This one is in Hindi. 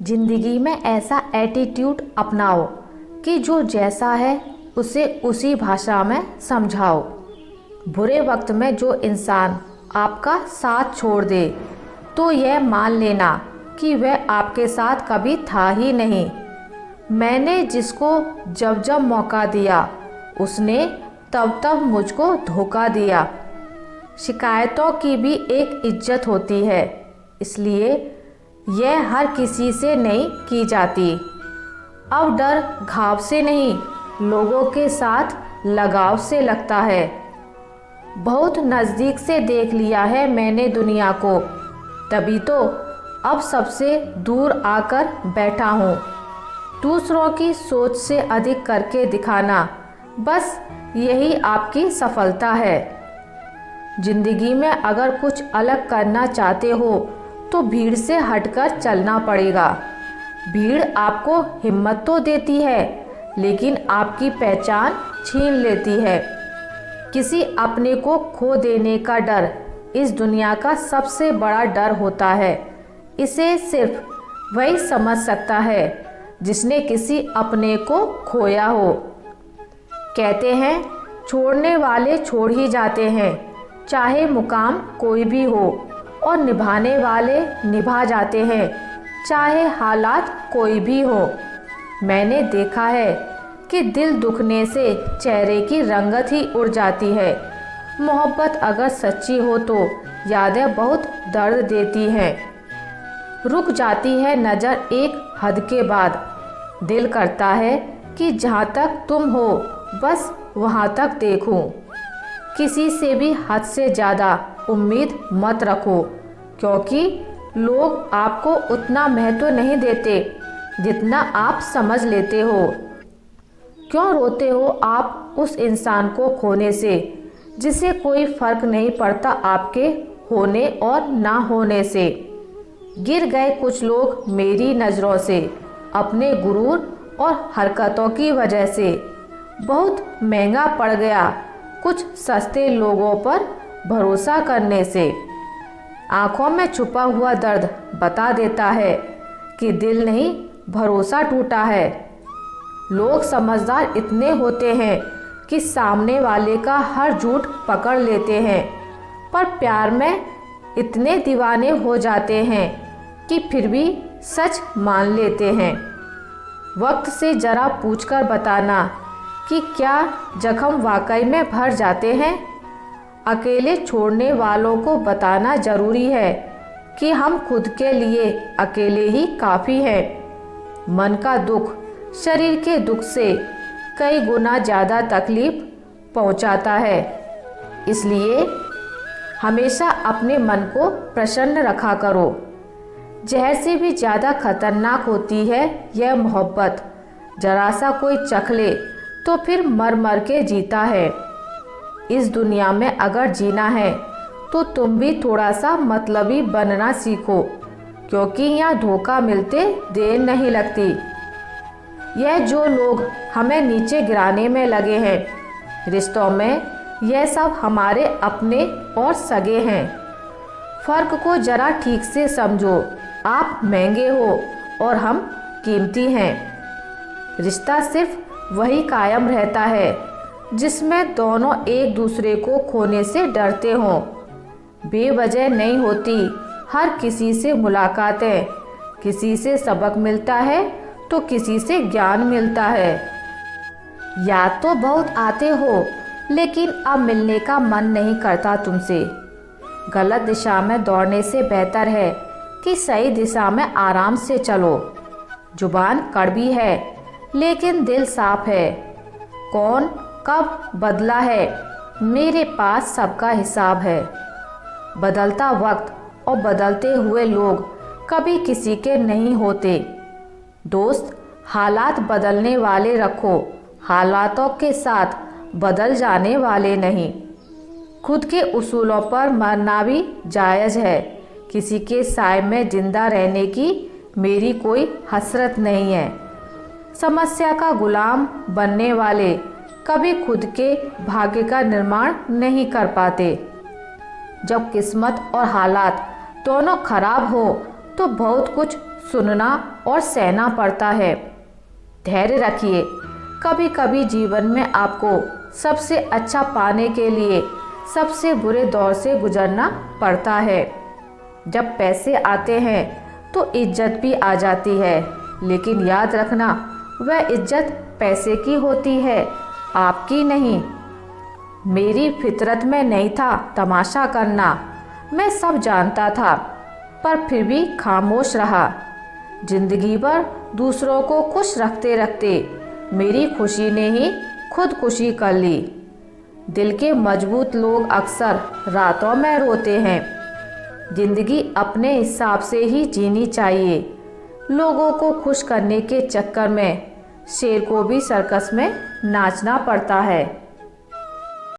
जिंदगी में ऐसा एटीट्यूड अपनाओ कि जो जैसा है उसे उसी भाषा में समझाओ। बुरे वक्त में जो इंसान आपका साथ छोड़ दे तो यह मान लेना कि वह आपके साथ कभी था ही नहीं। मैंने जिसको जब जब मौका दिया उसने तब तब मुझको धोखा दिया। शिकायतों की भी एक इज्जत होती है, इसलिए यह हर किसी से नहीं की जाती। अब डर घाव से नहीं, लोगों के साथ लगाव से लगता है। बहुत नज़दीक से देख लिया है मैंने दुनिया को, तभी तो अब सबसे दूर आकर बैठा हूँ। दूसरों की सोच से अधिक करके दिखाना, बस यही आपकी सफलता है। जिंदगी में अगर कुछ अलग करना चाहते हो तो भीड़ से हटकर चलना पड़ेगा। भीड़ आपको हिम्मत तो देती है, लेकिन आपकी पहचान छीन लेती है। किसी अपने को खो देने का डर इस दुनिया का सबसे बड़ा डर होता है। इसे सिर्फ वही समझ सकता है जिसने किसी अपने को खोया हो। कहते हैं छोड़ने वाले छोड़ ही जाते हैं, चाहे मुकाम कोई भी हो, और निभाने वाले निभा जाते हैं, चाहे हालात कोई भी हो। मैंने देखा है कि दिल दुखने से चेहरे की रंगत ही उड़ जाती है। मोहब्बत अगर सच्ची हो तो यादें बहुत दर्द देती हैं। रुक जाती है नज़र एक हद के बाद। दिल करता है कि जहाँ तक तुम हो बस वहाँ तक देखूं। किसी से भी हद से ज़्यादा उम्मीद मत रखो, क्योंकि लोग आपको उतना महत्व नहीं देते जितना आप समझ लेते हो। क्यों रोते हो आप उस इंसान को खोने से जिसे कोई फर्क नहीं पड़ता आपके होने और ना होने से। गिर गए कुछ लोग मेरी नज़रों से, अपने गुरूर और हरकतों की वजह से। बहुत महंगा पड़ गया कुछ सस्ते लोगों पर भरोसा करने से। आँखों में छुपा हुआ दर्द बता देता है कि दिल नहीं, भरोसा टूटा है। लोग समझदार इतने होते हैं कि सामने वाले का हर झूठ पकड़ लेते हैं, पर प्यार में इतने दीवाने हो जाते हैं कि फिर भी सच मान लेते हैं। वक्त से ज़रा पूछकर बताना कि क्या जख्म वाकई में भर जाते हैं। अकेले छोड़ने वालों को बताना ज़रूरी है कि हम खुद के लिए अकेले ही काफ़ी हैं। मन का दुख शरीर के दुख से कई गुना ज़्यादा तकलीफ पहुंचाता है, इसलिए हमेशा अपने मन को प्रसन्न रखा करो। जहर से भी ज़्यादा खतरनाक होती है यह मोहब्बत। जरा सा कोई चख ले तो फिर मर मर के जीता है। इस दुनिया में अगर जीना है तो तुम भी थोड़ा सा मतलबी बनना सीखो, क्योंकि यहाँ धोखा मिलते देर नहीं लगती। यह जो लोग हमें नीचे गिराने में लगे हैं रिश्तों में, यह सब हमारे अपने और सगे हैं। फ़र्क को ज़रा ठीक से समझो। आप महंगे हो और हम कीमती हैं। रिश्ता सिर्फ वही कायम रहता है जिसमें दोनों एक दूसरे को खोने से डरते हों। बेवजह नहीं होती हर किसी से मुलाकातें। किसी से सबक मिलता है तो किसी से ज्ञान मिलता है। याद तो बहुत आते हो, लेकिन अब मिलने का मन नहीं करता तुमसे। गलत दिशा में दौड़ने से बेहतर है कि सही दिशा में आराम से चलो। जुबान कड़वी है लेकिन दिल साफ है। कौन कब बदला है, मेरे पास सबका हिसाब है। बदलता वक्त और बदलते हुए लोग कभी किसी के नहीं होते। दोस्त हालात बदलने वाले रखो, हालातों के साथ बदल जाने वाले नहीं। खुद के उसूलों पर मरना भी जायज़ है। किसी के साए में जिंदा रहने की मेरी कोई हसरत नहीं है। समस्या का गुलाम बनने वाले कभी खुद के भाग्य का निर्माण नहीं कर पाते। जब किस्मत और हालात दोनों खराब हो तो बहुत कुछ सुनना और सहना पड़ता है। धैर्य रखिए, कभी कभी जीवन में आपको सबसे अच्छा पाने के लिए सबसे बुरे दौर से गुजरना पड़ता है। जब पैसे आते हैं तो इज्जत भी आ जाती है, लेकिन याद रखना वह इज्जत पैसे की होती है, आपकी नहीं। मेरी फितरत में नहीं था तमाशा करना, मैं सब जानता था, पर फिर भी खामोश रहा। जिंदगी भर दूसरों को खुश रखते रखते मेरी खुशी ने ही खुदकुशी कर ली। दिल के मजबूत लोग अक्सर रातों में रोते हैं। जिंदगी अपने हिसाब से ही जीनी चाहिए। लोगों को खुश करने के चक्कर में शेर को भी सर्कस में नाचना पड़ता है।